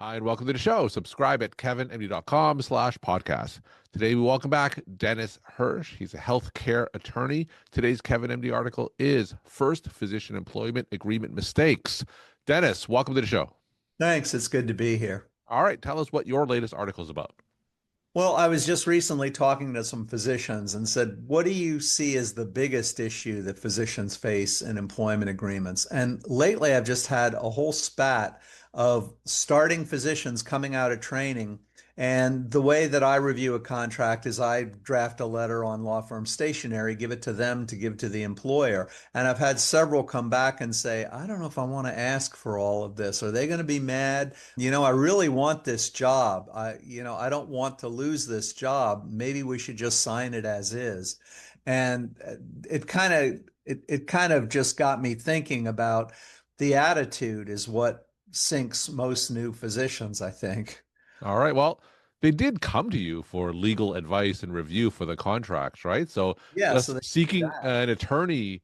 Hi, and welcome to the show. Subscribe at kevinmd.com/podcast. Today, we welcome back Dennis Hursh. He's a healthcare attorney. Today's Kevin MD article is First Physician Employment Agreement Mistakes. Dennis, welcome to the show. Thanks. It's good to be here. All right, tell us what your latest article is about. Well, I was just recently talking to some physicians and said, what do you see as the biggest issue that physicians face in employment agreements? And lately, I've just had a whole spat of starting physicians coming out of training. And the way that I review a contract is I draft a letter on law firm stationery, give it to them to give to the employer. And I've had several come back and say, I don't know if I want to ask for all of this. Are they going to be mad? I really want this job. I don't want to lose this job. Maybe we should just sign it as is. And it kind of just got me thinking about the attitude is what sinks most new physicians, I think. All right, well, they did come to you for legal advice and review for the contracts, right? So Yeah, so just they seeking that. an attorney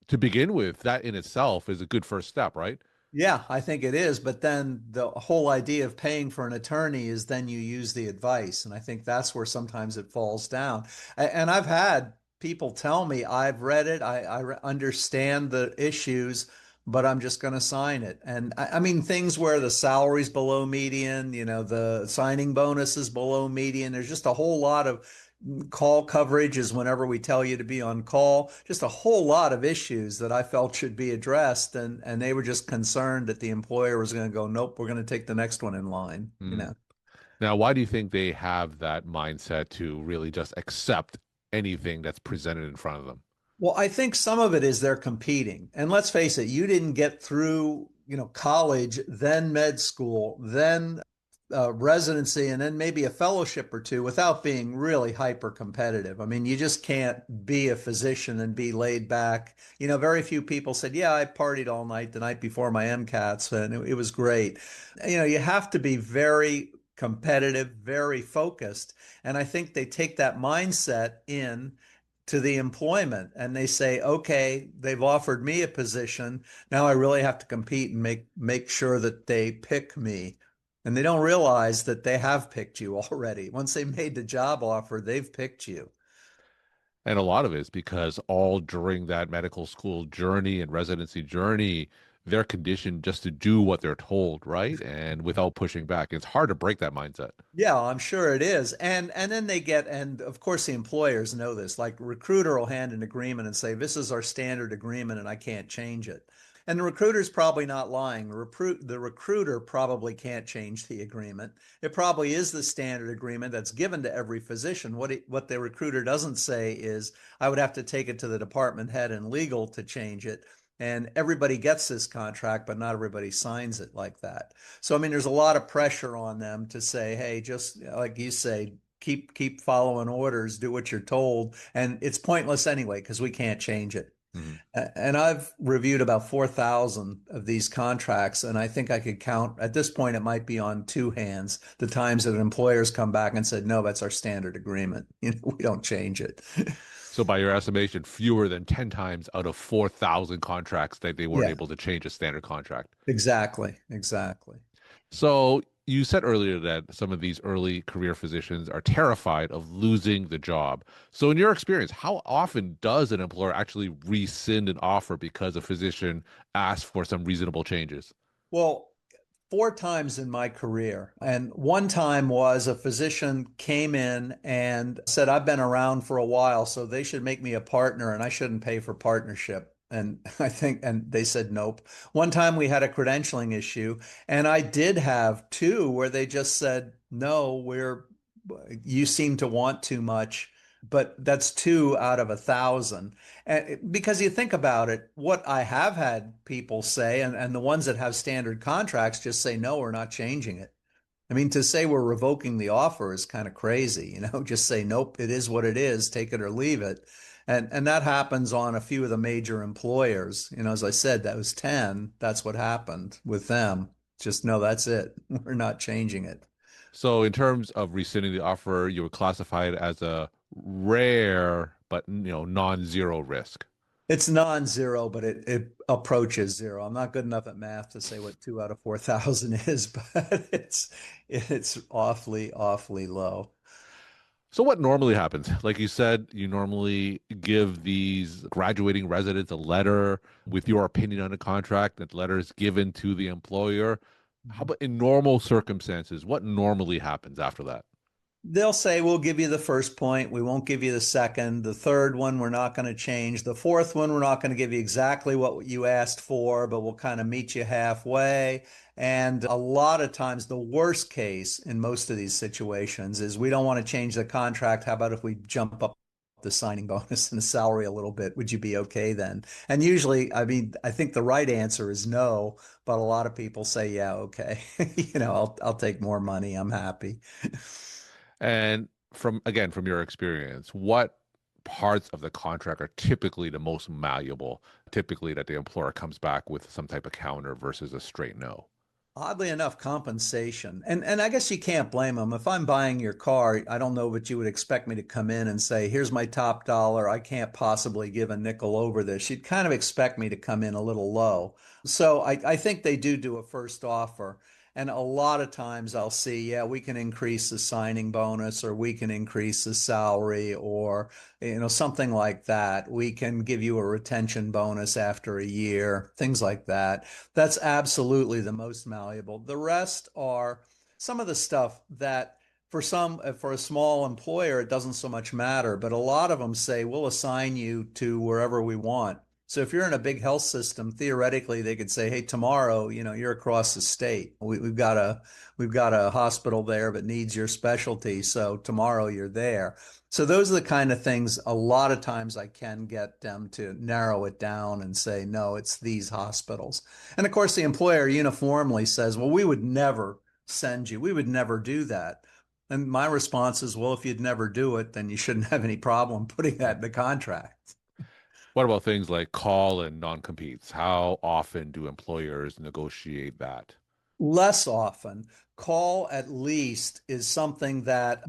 to begin with, that in itself is a good first step, right? Yeah, I think it is. But then the whole idea of paying for an attorney is then you use the advice. And I think that's where sometimes it falls down. And I've had people tell me, I've read it, I understand the issues, but I'm just going to sign it. And I mean, things where the salary's below median, the signing bonus is below median. There's just a whole lot of call coverage is whenever we tell you to be on call. Just a whole lot of issues that I felt should be addressed, and they were just concerned that the employer was going to go, nope, we're going to take the next one in line, Mm. Now, why do you think they have that mindset to really just accept anything that's presented in front of them? Well, I think some of it is they're competing. And let's face it, you didn't get through, college, then med school, then residency, and then maybe a fellowship or two without being really hyper competitive. I mean, you just can't be a physician and be laid back. Very few people said, yeah, I partied all night the night before my MCATs, and it was great. You have to be very competitive, very focused. And I think they take that mindset in to the employment and they say, okay, they've offered me a position. Now I really have to compete and make sure that they pick me. And they don't realize that they have picked you already. Once they made the job offer, they've picked you. And a lot of it is because all during that medical school journey and residency journey, they're conditioned just to do what they're told, right? And without pushing back. It's hard to break that mindset. Yeah, I'm sure it is. And then and of course the employers know this. Like recruiter will hand an agreement and say, this is our standard agreement and I can't change it. And the recruiter's probably not lying. The recruiter probably can't change the agreement. It probably is the standard agreement that's given to every physician. What the recruiter doesn't say is, I would have to take it to the department head and legal to change it. And everybody gets this contract, but not everybody signs it like that. So, I mean, there's a lot of pressure on them to say, hey, just like you say, keep following orders, do what you're told. And it's pointless anyway, because we can't change it. Mhm. And I've reviewed about 4,000 of these contracts, and I think I could count at this point, it might be on two hands, the times that employers come back and said, no, that's our standard agreement. We don't change it. So by your estimation, fewer than 10 times out of 4,000 contracts that they weren't Yeah, able to change a standard contract. exactly. Exactly. So you said earlier that some of these early career physicians are terrified of losing the job. So in your experience, how often does an employer actually rescind an offer because a physician asks for some reasonable changes? Well, four times in my career. And one time was a physician came in and said, I've been around for a while, so they should make me a partner and I shouldn't pay for partnership. And and they said, nope. One time we had a credentialing issue, and I did have two where they just said, no, you seem to want too much, but that's two out of 1,000. And because you think about it, what I have had people say, and the ones that have standard contracts just say, no, we're not changing it. I mean, to say we're revoking the offer is kind of crazy, just say, nope, it is what it is, take it or leave it. And that happens on a few of the major employers. As I said, that was 10. That's what happened with them. Just no, that's it. We're not changing it. So in terms of rescinding the offer, you would classify it as a rare but non-zero risk. It's non-zero, but it approaches zero. I'm not good enough at math to say what 2 out of 4,000 is, but it's awfully, awfully low. So what normally happens? Like you said, you normally give these graduating residents a letter with your opinion on the contract. That letter is given to the employer. How about in normal circumstances? What normally happens after that? They'll say, we'll give you the first point. We won't give you the second. The third one, we're not going to change. The fourth one, we're not going to give you exactly what you asked for, but we'll kind of meet you halfway. And a lot of times, the worst case in most of these situations is we don't want to change the contract. How about if we jump up the signing bonus and the salary a little bit? Would you be okay then? And usually, I mean, I think the right answer is no, but a lot of people say, yeah, okay. I'll take more money. I'm happy. And from again, from your experience, what parts of the contract are typically the most malleable, typically that the employer comes back with some type of counter versus a straight no? Oddly enough, compensation. And I guess you can't blame them. If I'm buying your car, I don't know, but you would expect me to come in and say, here's my top dollar. I can't possibly give a nickel over this. You'd kind of expect me to come in a little low. So I think they do a first offer. And a lot of times I'll see, yeah, we can increase the signing bonus or we can increase the salary or, something like that. We can give you a retention bonus after a year, things like that. That's absolutely the most malleable. The rest are some of the stuff that for a small employer, it doesn't so much matter, but a lot of them say we'll assign you to wherever we want. So if you're in a big health system, theoretically they could say, "Hey, tomorrow, you're across the state. We've got a hospital there that needs your specialty, so tomorrow you're there." So those are the kind of things a lot of times I can get them to narrow it down and say, "No, it's these hospitals." And of course, the employer uniformly says, "Well, we would never send you. We would never do that." And my response is, "Well, if you'd never do it, then you shouldn't have any problem putting that in the contract." What about things like call and non-competes? How often do employers negotiate that? Less often. Call at least is something that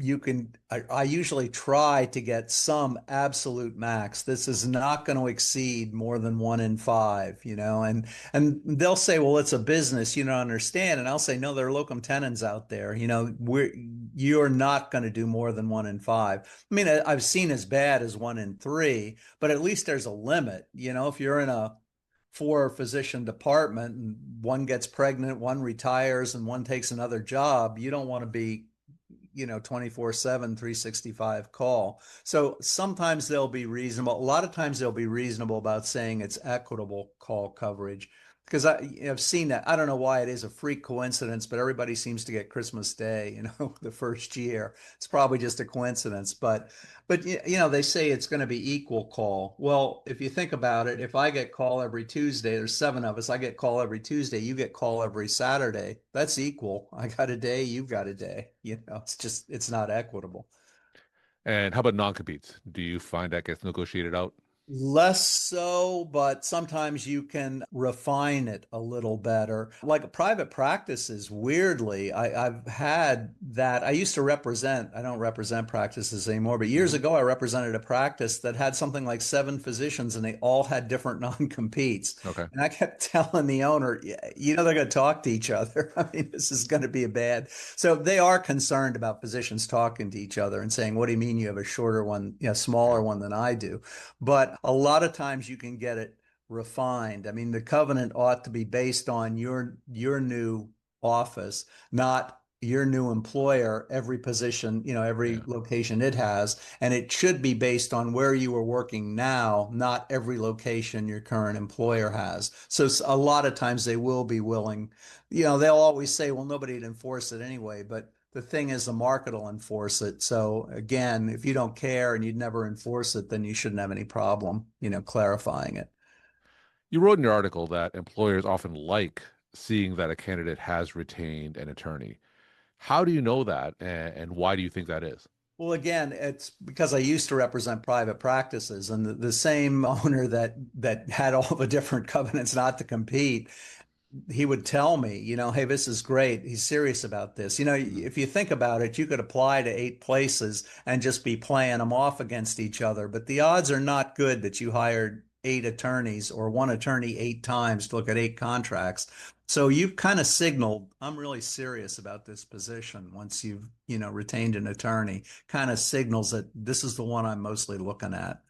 I usually try to get some absolute max. This is not going to exceed more than 1 in 5, and they'll say, well, it's a business, you don't understand. And I'll say, no, there are locum tenens out there. You're not going to do more than 1 in 5. I mean, I've seen as bad as 1 in 3, but at least there's a limit. If you're in a four physician department and one gets pregnant, one retires, and one takes another job, you don't want to be 24/7, 365 call. So sometimes they'll be reasonable. A lot of times they'll be reasonable about saying it's equitable call coverage. Because I've seen that. I don't know why it is a freak coincidence, but everybody seems to get Christmas Day, the first year. It's probably just a coincidence, but they say it's going to be equal call. Well, if you think about it, if I get call every Tuesday, there's 7 of us. I get call every Tuesday. You get call every Saturday. That's equal. I got a day. You've got a day. It's not equitable. And how about non-competes? Do you find that gets negotiated out? Less so, but sometimes you can refine it a little better. Like private practices, weirdly, I've had that. I used to represent, I don't represent practices anymore, but years Hmm. ago, I represented a practice that had something like 7 physicians and they all had different non-competes. Okay. And I kept telling the owner, yeah, they're going to talk to each other. I mean, this is going to be a bad. So they are concerned about physicians talking to each other and saying, what do you mean you have a shorter one, smaller Yeah. one than I do? But a lot of times you can get it refined. I mean, the covenant ought to be based on your new office, not your new employer, every position, every Yeah. location it has. And it should be based on where you are working now, not every location your current employer has. So a lot of times they will be willing, they'll always say, well, nobody'd enforce it anyway, but the thing is the market will enforce it. So again, if you don't care and you'd never enforce it, then you shouldn't have any problem, clarifying it. You wrote in your article that employers often like seeing that a candidate has retained an attorney. How do you know that, and why do you think that is? Well, again, it's because I used to represent private practices, and the same owner that had all the different covenants not to compete, he would tell me, hey, this is great. He's serious about this. Mhm. If you think about it, you could apply to 8 places and just be playing them off against each other. But the odds are not good that you hired eight attorneys or one attorney eight times to look at eight contracts. So you've kind of signaled, I'm really serious about this position once you've, retained an attorney, kind of signals that this is the one I'm mostly looking at.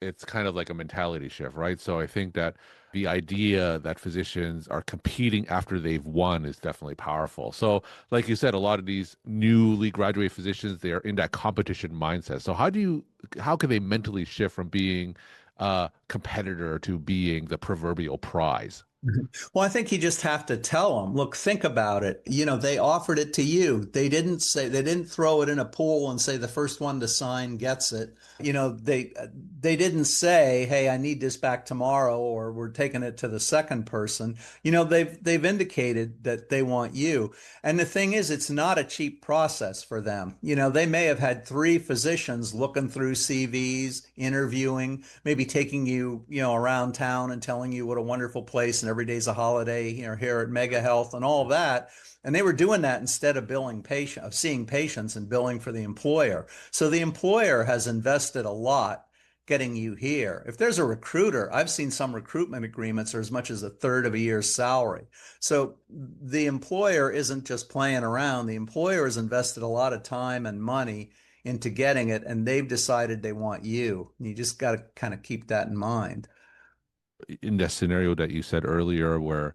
It's kind of like a mentality shift, right? So I think that the idea that physicians are competing after they've won is definitely powerful. So, like you said, a lot of these newly graduate physicians, they are in that competition mindset. So how can they mentally shift from being a competitor to being the proverbial prize? Well, I think you just have to tell them, look, think about it. They offered it to you. They didn't throw it in a pool and say the first one to sign gets it. They didn't say, "Hey, I need this back tomorrow," or "We're taking it to the second person." They've indicated that they want you. And the thing is, it's not a cheap process for them. They may have had three physicians looking through CVs, interviewing, maybe taking you, around town and telling you what a wonderful place and every day's a holiday, here at Mega Health and all of that. And they were doing that instead of seeing patients and billing for the employer. So the employer has invested a lot getting you here. If there's a recruiter, I've seen some recruitment agreements are as much as a third of a year's salary. So the employer isn't just playing around. The employer has invested a lot of time and money into getting it, and they've decided they want you. You just got to kind of keep that in mind. In the scenario that you said earlier, where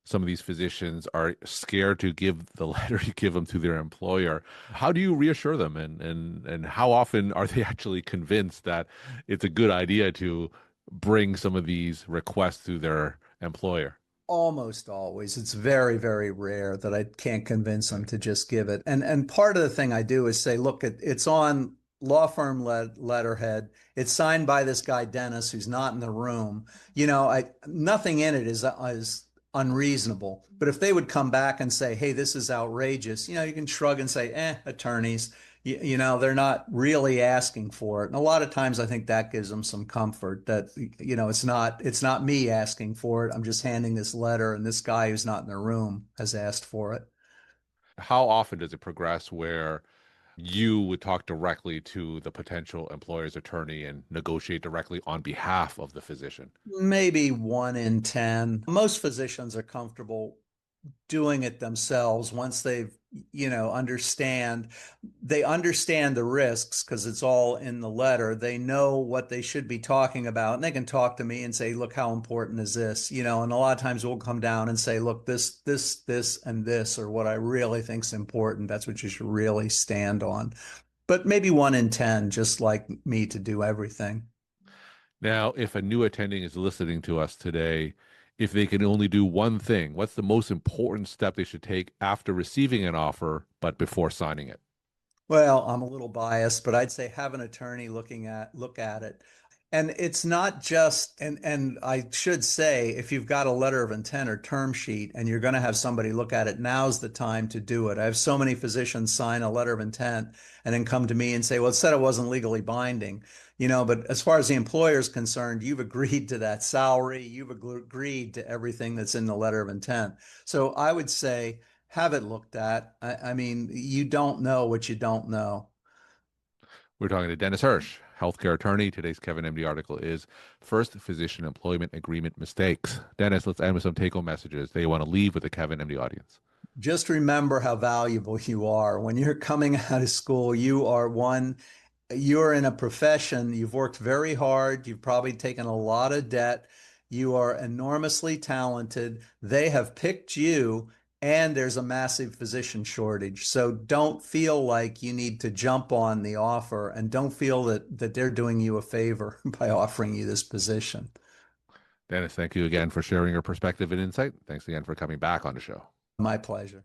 some of these physicians are scared to give the letter you give them to their employer, how do you reassure them, and how often are they actually convinced that it's a good idea to bring some of these requests to their employer? Almost always. It's very, very rare that I can't convince them to just give it. And part of the thing I do is say, look, it's on law firm letterhead. It's signed by this guy Dennis, who's not in the room. Nothing in it is unreasonable. But if they would come back and say, hey, this is outrageous, you can shrug and say, attorneys. They're not really asking for it. And a lot of times I think that gives them some comfort that, it's not me asking for it. I'm just handing this letter and this guy who's not in the room has asked for it. How often does it progress where you would talk directly to the potential employer's attorney and negotiate directly on behalf of the physician? Maybe one in 10. Most physicians are comfortable doing it themselves once they understand the risks because it's all in the letter. They know what they should be talking about, and they can talk to me and say, look, how important is this? And a lot of times we'll come down and say, look, this and this are what I really think is important. That's what you should really stand on. But maybe one in 10 just like me to do everything. Now, if a new attending is listening to us today, if they can only do one thing, what's the most important step they should take after receiving an offer, but before signing it? Well, I'm a little biased, but I'd say have an attorney look at it. And it's not just, and I should say, if you've got a letter of intent or term sheet and you're going to have somebody look at it, now's the time to do it. I have so many physicians sign a letter of intent and then come to me and say, well, it said it wasn't legally binding, but as far as the employer is concerned, you've agreed to that salary, you've agreed to everything that's in the letter of intent. So I would say, have it looked at. I mean, you don't know what you don't know. We're talking to Dennis Hursh, healthcare attorney. Today's Kevin MD article is First Physician Employment Agreement Mistakes. Dennis, let's end with some take home messages that you want to leave with the Kevin MD audience. Just remember how valuable you are. When you're coming out of school, you're in a profession, you've worked very hard, you've probably taken a lot of debt, you are enormously talented. They have picked you, and there's a massive physician shortage. So don't feel like you need to jump on the offer, and don't feel that they're doing you a favor by offering you this position. Dennis, thank you again for sharing your perspective and insight. Thanks again for coming back on the show. My pleasure.